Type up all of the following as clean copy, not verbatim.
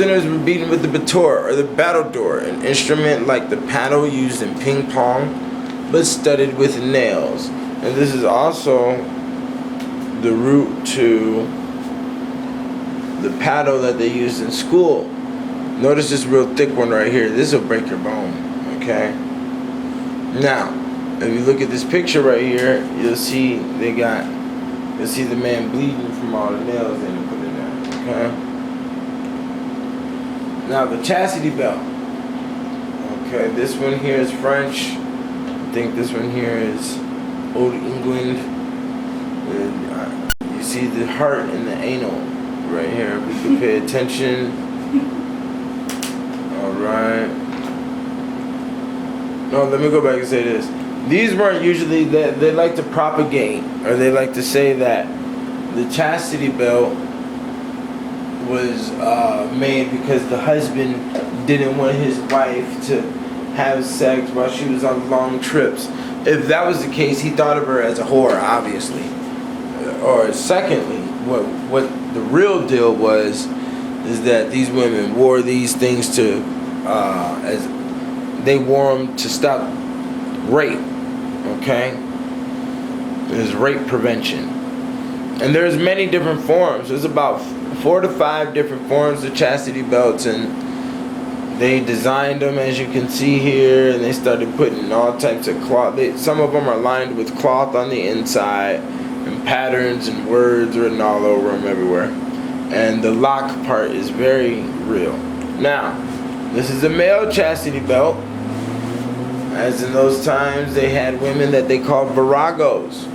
Sinners were beaten with the bator, or the battledore, an instrument like the paddle used in ping pong, but studded with nails. And this is also the root to the paddle that they used in school. Notice this real thick one right here. This will break your bone, okay? Now, if you look at this picture right here, you'll see you'll see the man bleeding from all the nails they put in there, okay? Now, the chastity belt. Okay, this one here is French. I think this one here is Old England. You see the heart and the anal right here. We can pay attention. Alright. No, let me go back and say this. These weren't usually, they like to propagate, or they like to say that the chastity belt was made because the husband didn't want his wife to have sex while she was on long trips. If that was the case, he thought of her as a whore, obviously. Or secondly, what the real deal was is that these women wore these things to as they wore them to stop rape. Okay, there's rape prevention, and there's many different forms. There's about 4 to 5 different forms of chastity belts, and they designed them as you can see here, and they started putting all types of cloth. Some of them are lined with cloth on the inside, and patterns and words written all over them everywhere. And the lock part is very real. Now, this is a male chastity belt. As in those times, they had women that they called viragos.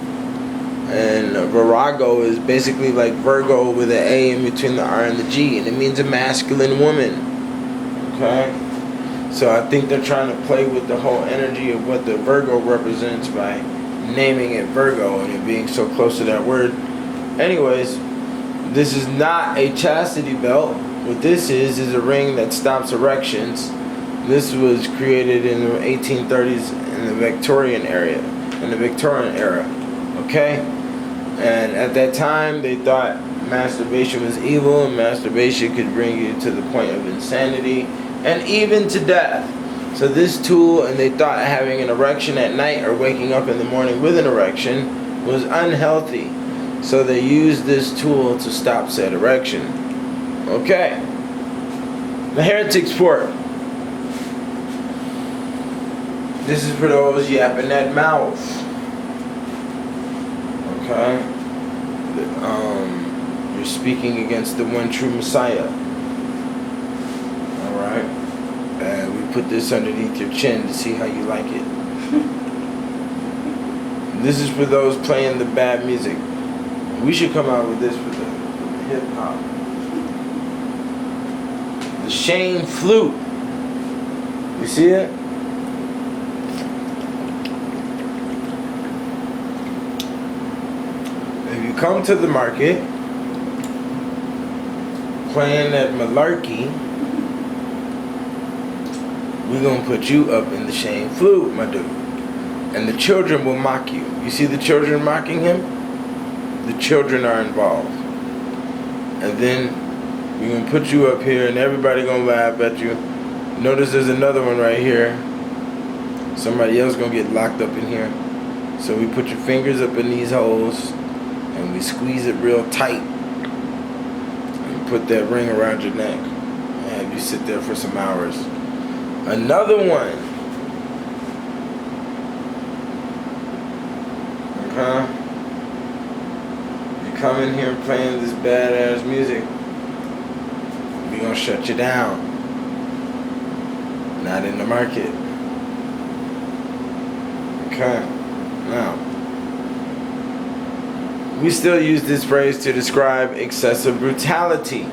And virago is basically like Virgo with an A in between the R and the G. And it means a masculine woman. Okay? So I think they're trying to play with the whole energy of what the Virgo represents by naming it Virgo and it being so close to that word. Anyways, this is not a chastity belt. What this is a ring that stops erections. This was created in the 1830s in the Victorian era. Okay? And at that time, they thought masturbation was evil, and masturbation could bring you to the point of insanity and even to death. So this tool, and they thought having an erection at night or waking up in the morning with an erection was unhealthy. So they used this tool to stop said erection. Okay. The heretic's port. This is for those yapping that mouth. Okay? You're speaking against the one true Messiah. Alright? And we put this underneath your chin to see how you like it. This is for those playing the bad music. We should come out with this for the hip hop. The Shane flute. You see it? If you come to the market playing that malarkey, we're gonna put you up in the Shane flute, my dude. And the children will mock you. You see the children mocking him? The children are involved. And then we're gonna put you up here and everybody gonna laugh at you. Notice there's another one right here. Somebody else gonna get locked up in here. So we put your fingers up in these holes and we squeeze it real tight. And put that ring around your neck. And have you sit there for some hours. Another one. Okay? You come in here playing this badass music, we gonna shut you down. Not in the market. Okay. Now, we still use this phrase to describe excessive brutality.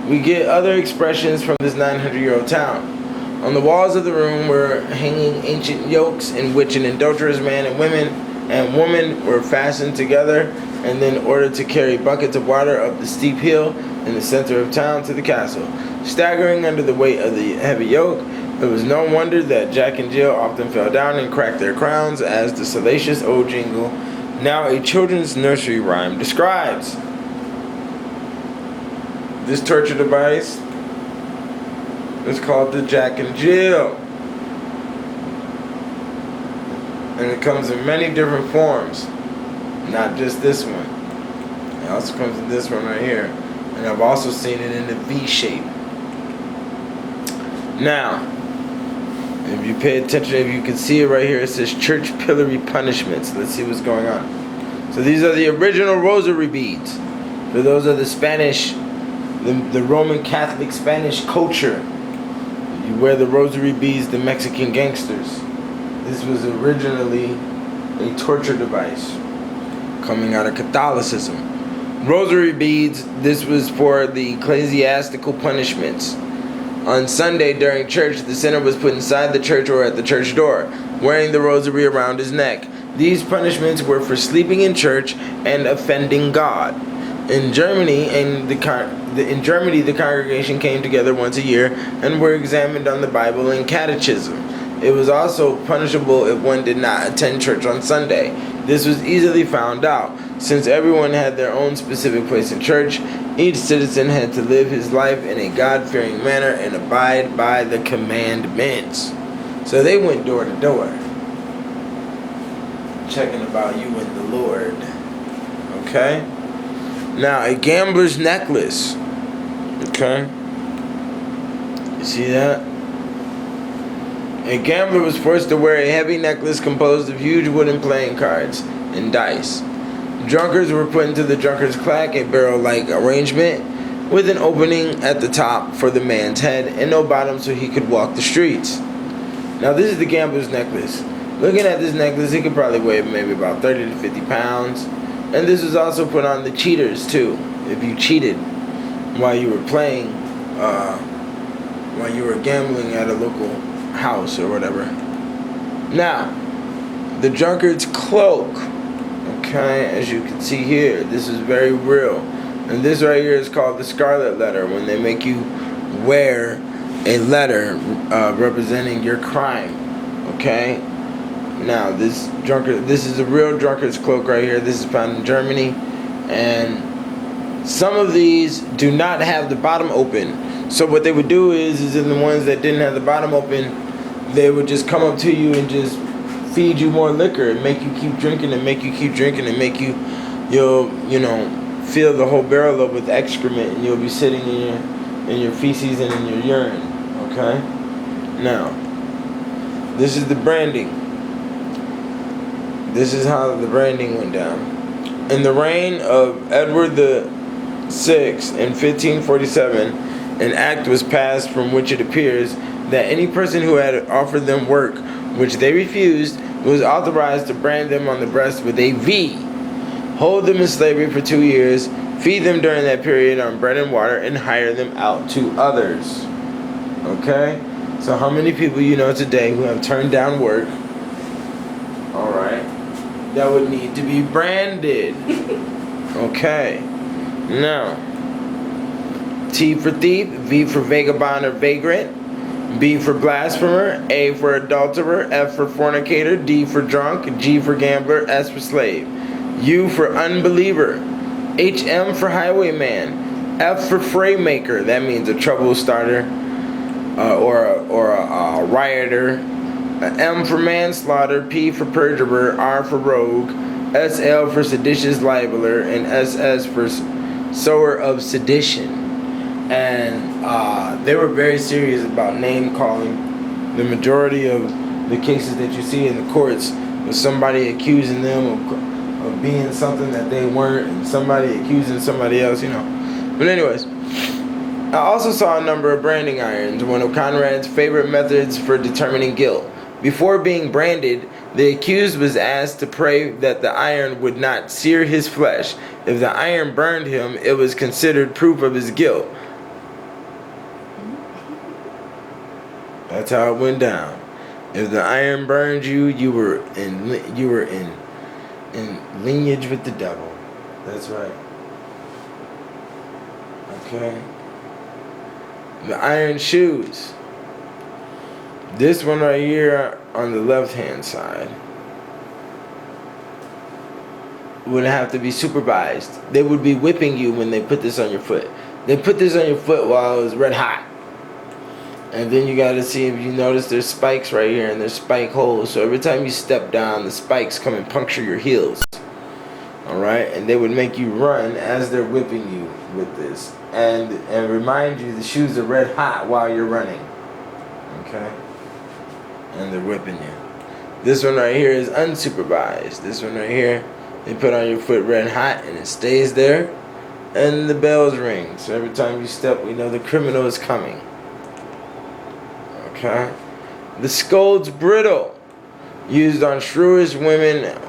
We get other expressions from this 900-year-old town. On the walls of the room were hanging ancient yokes in which an adulterous man and woman were fastened together and then ordered to carry buckets of water up the steep hill in the center of town to the castle. Staggering under the weight of the heavy yoke, it was no wonder that Jack and Jill often fell down and cracked their crowns, as the salacious old jingle, now a children's nursery rhyme, describes. This torture device It's called the Jack and Jill. And it comes in many different forms. Not just this one. It also comes in this one right here. And I've also seen it in the V shape. Now, if you pay attention, if you can see it right here, it says church pillory punishments. Let's see what's going on. So these are the original rosary beads. For those of the Spanish, the Roman Catholic Spanish culture. You wear the rosary beads, the Mexican gangsters. This was originally a torture device coming out of Catholicism. Rosary beads, this was for the ecclesiastical punishments. On Sunday during church, the sinner was put inside the church or at the church door, wearing the rosary around his neck. These punishments were for sleeping in church and offending God. In Germany, the congregation came together once a year and were examined on the Bible and catechism. It was also punishable if one did not attend church on Sunday. This was easily found out. Since everyone had their own specific place in church, each citizen had to live his life in a God-fearing manner and abide by the commandments. So they went door to door, checking about you and the Lord. Okay? Now, a gambler's necklace. Okay? You see that? A gambler was forced to wear a heavy necklace composed of huge wooden playing cards and dice. Drunkards were put into the drunkard's clack, a barrel-like arrangement with an opening at the top for the man's head and no bottom so he could walk the streets. Now this is the gambler's necklace. Looking at this necklace, it could probably weigh maybe about 30 to 50 pounds. And this was also put on the cheaters too. If you cheated while you were playing, while you were gambling at a local house or whatever. Now, the drunkard's cloak. Okay, as you can see here, this is very real. And this right here is called the scarlet letter, when they make you wear a letter representing your crime. Okay? Now, this is a real drunkard's cloak right here. This is found in Germany. And some of these do not have the bottom open. So what they would do is in the ones that didn't have the bottom open, they would just come up to you and just feed you more liquor and make you keep drinking and make you keep drinking and make you, you'll fill the whole barrel up with excrement, and you'll be sitting in your feces and in your urine. Okay? Now, this is the branding. This is how the branding went down. In the reign of Edward VI in 1547, an act was passed from which it appears that any person who had offered them work which they refused was authorized to brand them on the breast with a V, hold them in slavery for 2 years, feed them during that period on bread and water, and hire them out to others. Okay? So how many people you know today who have turned down work, alright, that would need to be branded? Okay. Now, T for thief, V for vagabond or vagrant, B for blasphemer, A for adulterer, F for fornicator, D for drunk, G for gambler, S for slave, U for unbeliever, HM for highwayman, F for fray maker, that means a trouble starter or a rioter, M for manslaughter, P for perjurer, R for rogue, SL for seditious libeler, and SS for sower of sedition. And they were very serious about name calling. The majority of the cases that you see in the courts was somebody accusing them of being something that they weren't, and somebody accusing somebody else, But anyways, I also saw a number of branding irons, one of Conrad's favorite methods for determining guilt. Before being branded, the accused was asked to pray that the iron would not sear his flesh. If the iron burned him, it was considered proof of his guilt. That's how it went down. If the iron burned you, you were in lineage with the devil. That's right. Okay. The iron shoes. This one right here on the left hand side would have to be supervised. They would be whipping you when they put this on your foot. They put this on your foot while it was red hot. And then you gotta see if you notice there's spikes right here and there's spike holes. So every time you step down, the spikes come and puncture your heels. Alright? And they would make you run as they're whipping you with this. And remind you the shoes are red hot while you're running. Okay? And they're whipping you. This one right here is unsupervised. This one right here, they put on your foot red hot and it stays there. And the bells ring. So every time you step, we know the criminal is coming. Okay? The Scold's Bridle, used on shrewish women,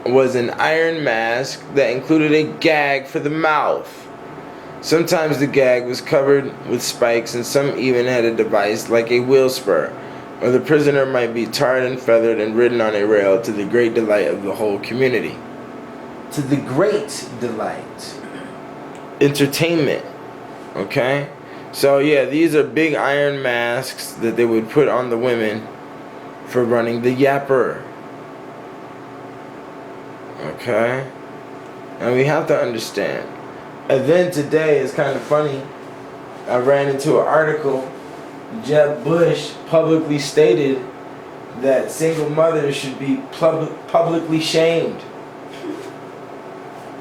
was an iron mask that included a gag for the mouth. Sometimes the gag was covered with spikes, and some even had a device like a wheel spur, or the prisoner might be tarred and feathered and ridden on a rail to the great delight of the whole community. To the great delight. Entertainment. Okay? So yeah, these are big iron masks that they would put on the women for running the yapper. Okay? And we have to understand. And then today is kind of funny. I ran into an article. Jeb Bush publicly stated that single mothers should be publicly shamed.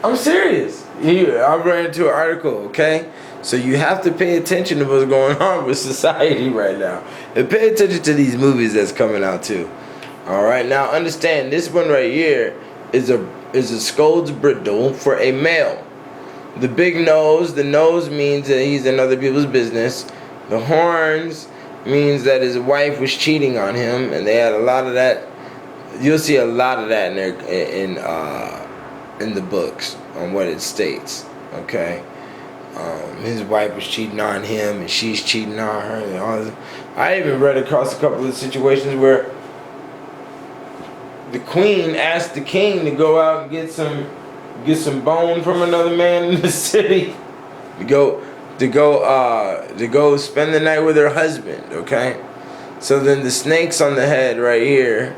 I'm serious. I ran into an article, okay? So you have to pay attention to what's going on with society right now. And pay attention to these movies that's coming out too. Alright, now understand this one right here is a Scold's Bridle for a male. The big nose, the nose means that he's in other people's business. The horns means that his wife was cheating on him, and they had a lot of that. You'll see a lot of that in the books on what it states. Okay, his wife was cheating on him, and she's cheating on her. And all this. I even read across a couple of situations where the queen asked the king to go out and get some bone from another man in the city to go spend the night with her husband. Okay, so then the snakes on the head right here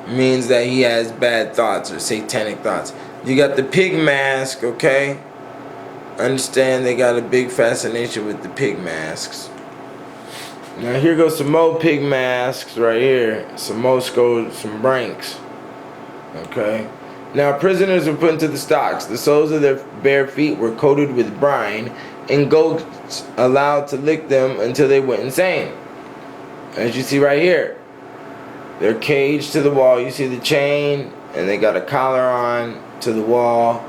means that he has bad thoughts or satanic thoughts. You got the pig mask. Okay, understand they got a big fascination with the pig masks. Now here goes some more pig masks right here. Some more skulls, some branks. Okay. Now prisoners were put into the stocks. The soles of their bare feet were coated with brine, and goats allowed to lick them until they went insane. As you see right here, they're caged to the wall. You see the chain, and they got a collar on to the wall,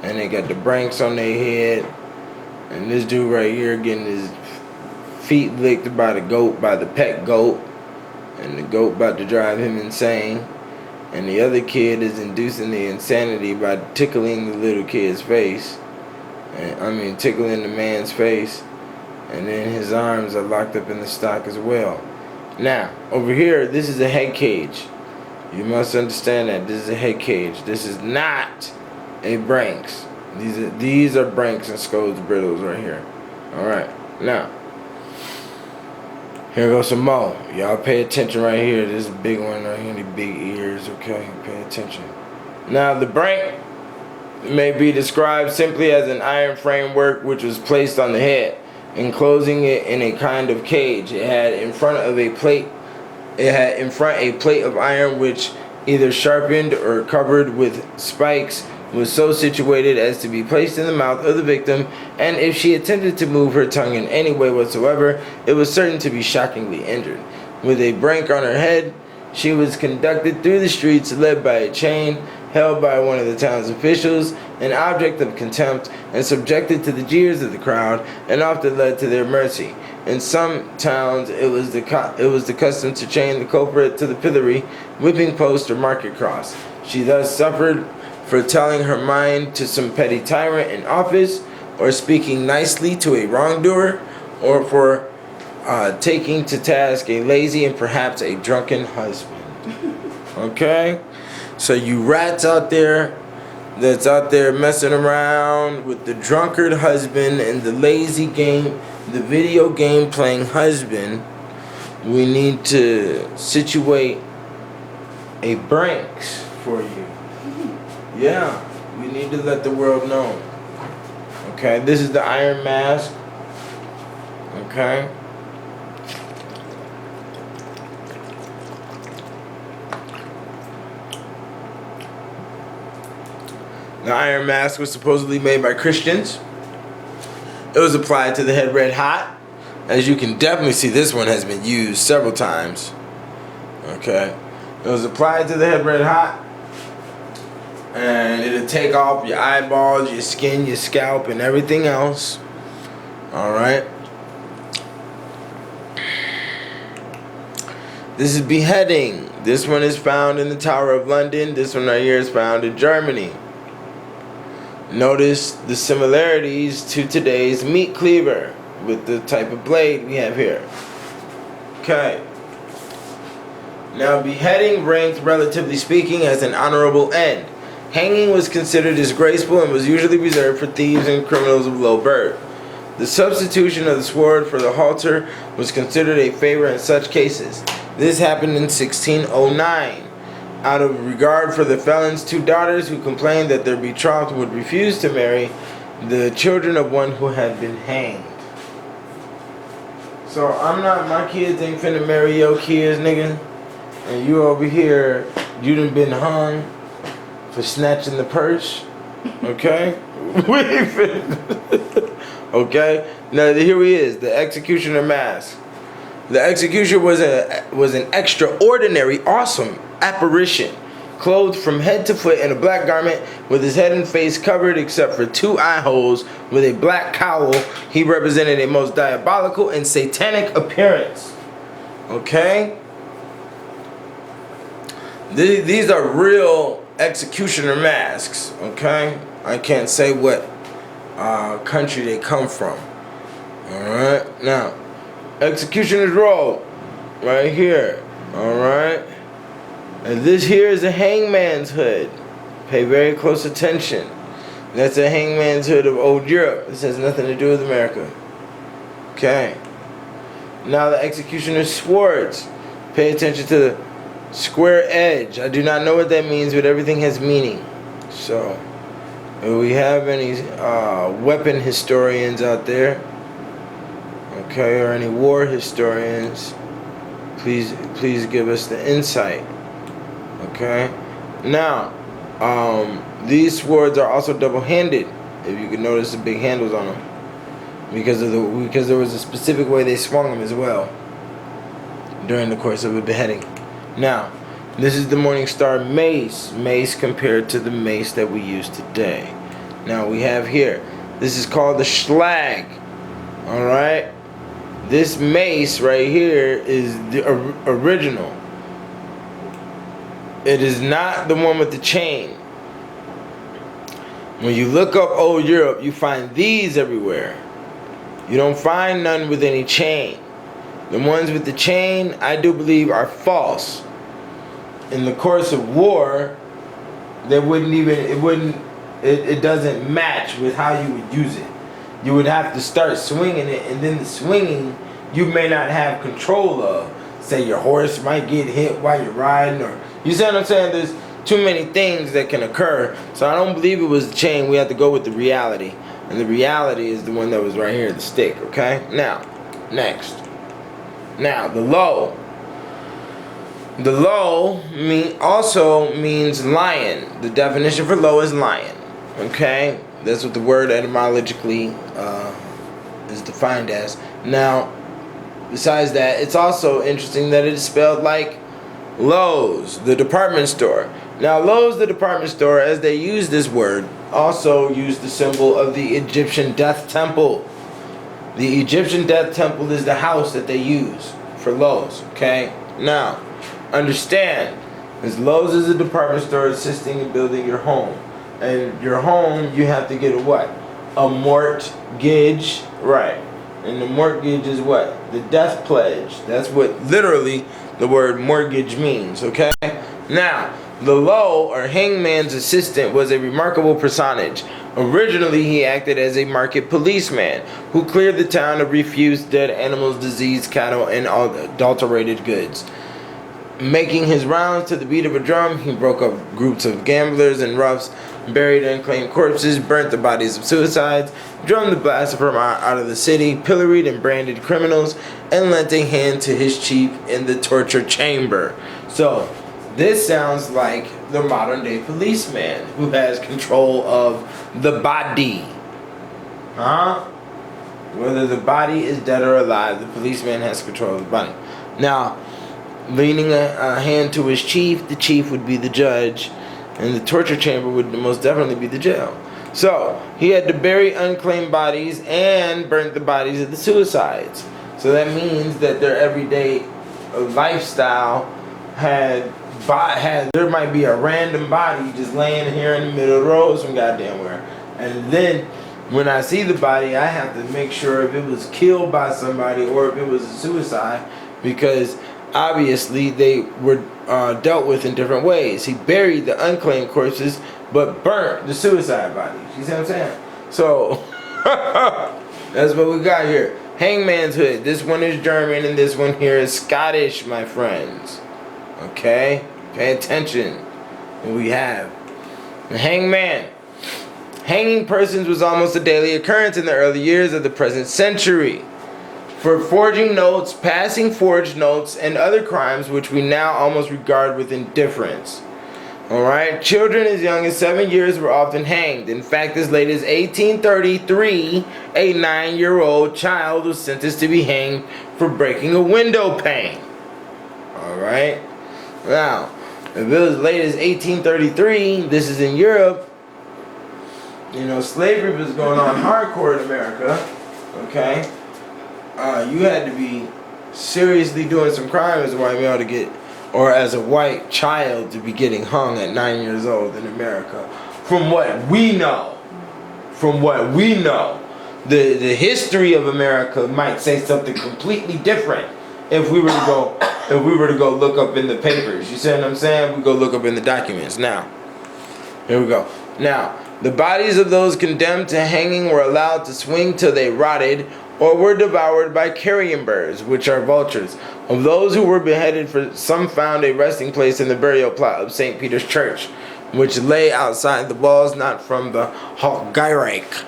and they got the branks on their head. And this dude right here getting his feet licked by the goat, by the pet goat, and the goat about to drive him insane. And the other kid is inducing the insanity by tickling the little kid's face. Tickling the man's face. And then his arms are locked up in the stock as well. Now, over here, this is a head cage. You must understand that this is a head cage. This is not a branks. These are branks and Scold's Brittles right here. Alright, now. Here goes some more. Y'all pay attention right here. This big one right here, the big ears, okay? Pay attention. Now, the brank may be described simply as an iron framework which was placed on the head, enclosing it in a kind of cage. It had in front a plate of iron which, either sharpened or covered with spikes, was so situated as to be placed in the mouth of the victim, and if she attempted to move her tongue in any way whatsoever, it was certain to be shockingly injured. With a brank on her head, she was conducted through the streets, led by a chain, held by one of the town's officials, an object of contempt, and subjected to the jeers of the crowd, and often led to their mercy. In some towns, it was the custom to chain the culprit to the pillory, whipping post, or market cross. She thus suffered for telling her mind to some petty tyrant in office, or speaking nicely to a wrongdoer, or for taking to task a lazy and perhaps a drunken husband. Okay? So you rats out there that's out there messing around with the drunkard husband and the lazy game, the video game playing husband, we need to situate a branks for you. Yeah, we need to let the world know. Okay, this is the iron mask. Okay, The iron mask was supposedly made by Christians. It was applied to the head red hot. As you can definitely see, this one has been used several times. Okay. It was applied to the head red hot. And it'll take off your eyeballs, your skin, your scalp, and everything else. Alright. This is beheading. This one is found in the Tower of London. This one right here is found in Germany. Notice the similarities to today's meat cleaver with the type of blade we have here. Okay. Now, beheading ranked, relatively speaking, as an honorable end. Hanging was considered disgraceful and was usually reserved for thieves and criminals of low birth. The substitution of the sword for the halter was considered a favor in such cases. This happened in 1609. Out of regard for the felon's two daughters who complained that their betrothed would refuse to marry the children of one who had been hanged. So my kids ain't finna marry your kids, nigga. And you over here, you done been hung for snatching the purse. Okay? Okay? Now here he is, the executioner mask. The executioner was an extraordinary, awesome apparition, clothed from head to foot in a black garment, with his head and face covered except for 2 eye holes, with a black cowl. He represented a most diabolical and satanic appearance. Okay? These are real executioner masks. Okay? I can't say what country they come from. Alright? Now, executioner's robe. Right here. Alright? And this here is a hangman's hood. Pay very close attention. That's a hangman's hood of old Europe. This has nothing to do with America. Okay. Now the executioner's swords. Pay attention to the square edge. I do not know what that means, but everything has meaning. So, if we have any weapon historians out there, okay, or any war historians, please give us the insight. Okay. Now, these swords are also double-handed. If you can notice the big handles on them, because there was a specific way they swung them as well during the course of a beheading. Now, this is the Morning Star mace. Mace compared to the mace that we use today. Now we have here. This is called the Schlag. All right. This mace right here is the original. It is not the one with the chain. When you look up old Europe, you find these everywhere. You don't find none with any chain. The ones with the chain, I do believe, are false. In the course of war, it doesn't match with how you would use it. You would have to start swinging it, and then the swinging you may not have control of. Say your horse might get hit while you're riding, or you see what I'm saying? There's too many things that can occur. So I don't believe it was the chain. We have to go with the reality. And the reality is the one that was right here, the stick, okay? Now, next. Now, the low. The low also means lion. The definition for low is lion, okay? That's what the word etymologically is defined as. Now, besides that, it's also interesting that it is spelled like Lowe's, the department store. Now, Lowe's, the department store, as they use this word, also use the symbol of the Egyptian death temple. The Egyptian death temple is the house that they use for Lowe's, okay? Now, understand, because Lowe's is a department store assisting in building your home. And your home, you have to get a what? A mortgage, right? And the mortgage is what? The death pledge. That's what literally the word mortgage means, okay? Now, the Lowe, or hangman's assistant, was a remarkable personage. Originally, he acted as a market policeman who cleared the town of refuse, dead animals, diseased cattle, and adulterated goods. Making his rounds to the beat of a drum, he broke up groups of gamblers and roughs, buried unclaimed corpses, burnt the bodies of suicides, drummed the blasphemers out of the city, pilloried and branded criminals, and lent a hand to his chief in the torture chamber. So, this sounds like the modern day policeman who has control of the body. Huh? Whether the body is dead or alive, the policeman has control of the body. Now, leaning a hand to his chief, the chief would be the judge, and the torture chamber would most definitely be the jail. So, he had to bury unclaimed bodies and burn the bodies of the suicides. So that means that their everyday lifestyle had there might be a random body just laying here in the middle of the road some goddamn where. And then when I see the body, I have to make sure if it was killed by somebody or if it was a suicide, because obviously they were dealt with in different ways. He buried the unclaimed corpses but burnt the suicide bodies. You see what I'm saying? So that's what we got here. Hangman's Hood. This one is German and this one here is Scottish, my friends. Okay? Pay attention. What we have. The hangman. Hanging persons was almost a daily occurrence in the early years of the present century. For forging notes, passing forged notes, and other crimes which we now almost regard with indifference. Alright? Children as young as 7 years were often hanged. In fact, as late as 1833, a 9-year-old child was sentenced to be hanged for breaking a window pane. Alright? Now, if it was as late as 1833, this is in Europe, you know, slavery was going on hardcore in America, okay? You had to be seriously doing some crime as a white male to get, or as a white child to be getting hung at 9 years old in America. From what we know, the history of America might say something completely different if we were to go look up in the papers. You see what I'm saying? We go look up in the documents. Now, here we go. Now, the bodies of those condemned to hanging were allowed to swing till they rotted or were devoured by carrion birds, which are vultures. Of those who were beheaded, for some found a resting place in the burial plot of St. Peter's Church, which lay outside the walls not from the Hofgerecht.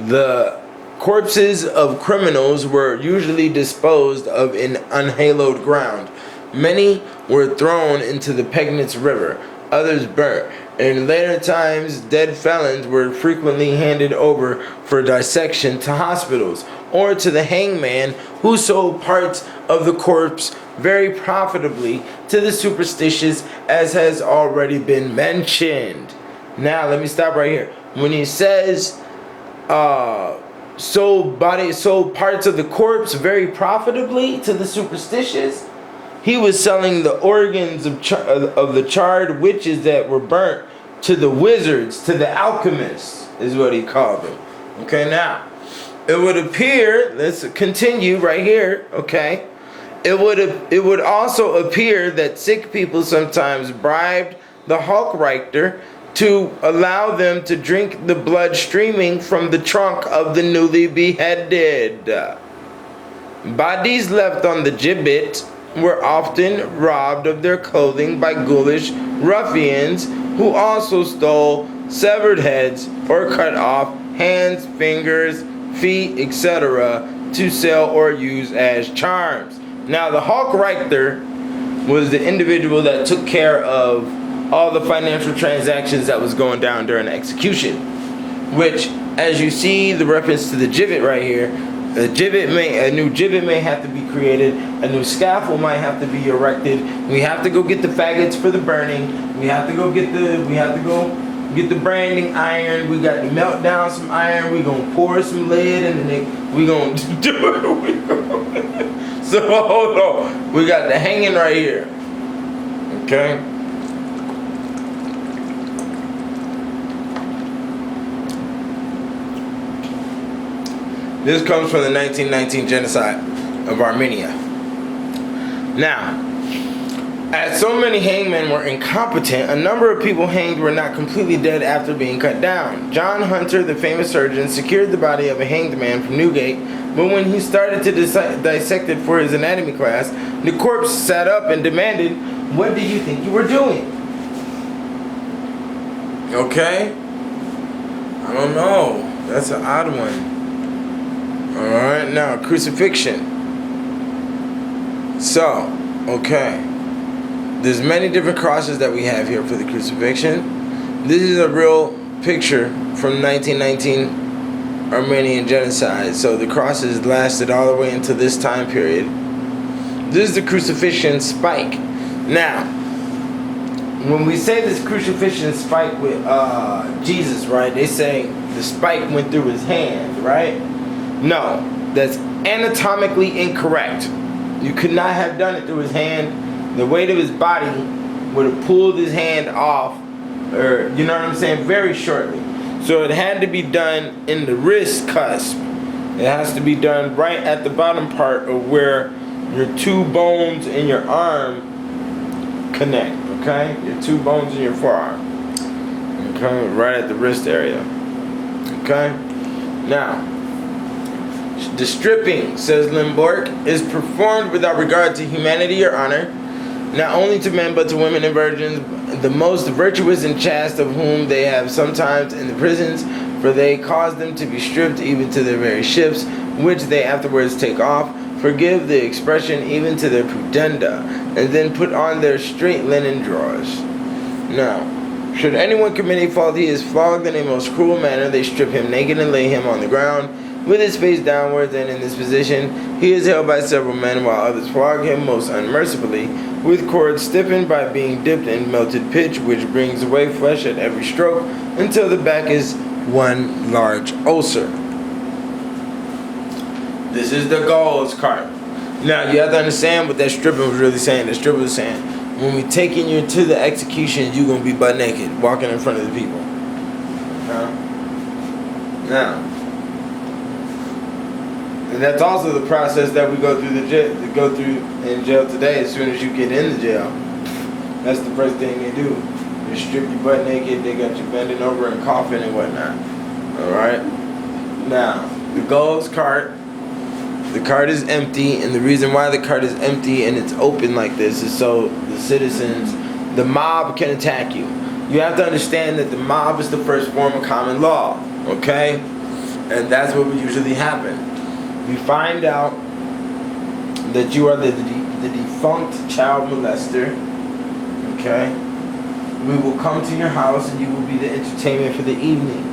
The corpses of criminals were usually disposed of in unhallowed ground. Many were thrown into the Pegnitz River, others burnt. In later times, dead felons were frequently handed over for dissection to hospitals or to the hangman, who sold parts of the corpse very profitably to the superstitious, as has already been mentioned. Now, let me stop right here. When he says sold parts of the corpse very profitably to the superstitious, he was selling the organs of the charred witches that were burnt to the wizards, to the alchemists, is what he called them. Okay, now, it would appear, let's continue right here, okay? It would also appear that sick people sometimes bribed the Hofrichter to allow them to drink the blood streaming from the trunk of the newly beheaded. Bodies left on the gibbet were often robbed of their clothing by ghoulish ruffians who also stole severed heads or cut off hands, fingers, feet, etc. to sell or use as charms. Now, the Hofrichter was the individual that took care of all the financial transactions that was going down during the execution, which, as you see the reference to the gibbet right here, a new gibbet may have to be created, a new scaffold might have to be erected. We have to go get the faggots for the burning. We have to go get the branding iron. We got to melt down some iron. We gonna pour some lead in it. We gonna do it. So hold on. We got the hanging right here. Okay. This comes from the 1919 genocide of Armenia. Now, as so many hangmen were incompetent, a number of people hanged were not completely dead after being cut down. John Hunter, the famous surgeon, secured the body of a hanged man from Newgate, but when he started to dissect it for his anatomy class, the corpse sat up and demanded, "What do you think you were doing?" Okay? I don't know. That's an odd one. Alright, now crucifixion. So, okay. there's many different crosses that we have here for the crucifixion. This is a real picture from 1919 Armenian genocide. So the crosses lasted all the way into this time period. This is the crucifixion spike. Now, when we say this crucifixion spike with Jesus, right? They say the spike went through his hand, right? No, that's anatomically incorrect. You could not have done it through his hand. The weight of his body would have pulled his hand off, or you know what I'm saying, very shortly. So it had to be done in the wrist cusp. It has to be done right at the bottom part of where your two bones in your arm connect, okay? Your two bones in your forearm. Okay, right at the wrist area. Okay? Now, the stripping, says Limborg, is performed without regard to humanity or honor, not only to men but to women and virgins, the most virtuous and chaste of whom they have sometimes in the prisons, for they cause them to be stripped even to their very ships, which they afterwards take off, forgive the expression, even to their pudenda, and then put on their straight linen drawers. Now, should anyone commit a fault, he is flogged in a most cruel manner. They strip him naked and lay him on the ground, with his face downwards, and in this position he is held by several men, while others flog him most unmercifully, with cords stiffened by being dipped in melted pitch, which brings away flesh at every stroke, until the back is one large ulcer. This is the Gauls cart. Now, you have to understand what that stripping was really saying. The stripper was saying, when we taking you to the execution, you're going to be butt naked, walking in front of the people. Now, and that's also the process that we go through in jail today. As soon as you get in the jail, that's the first thing they do. They strip you butt naked. They got you bending over and coughing and whatnot. All right. Now, the Gauls cart. The cart is empty, and the reason why the cart is empty and it's open like this is so the citizens, the mob, can attack you. You have to understand that the mob is the first form of common law, okay? And that's what would usually happen. We find out that you are the defunct child molester, okay? We will come to your house and you will be the entertainment for the evening.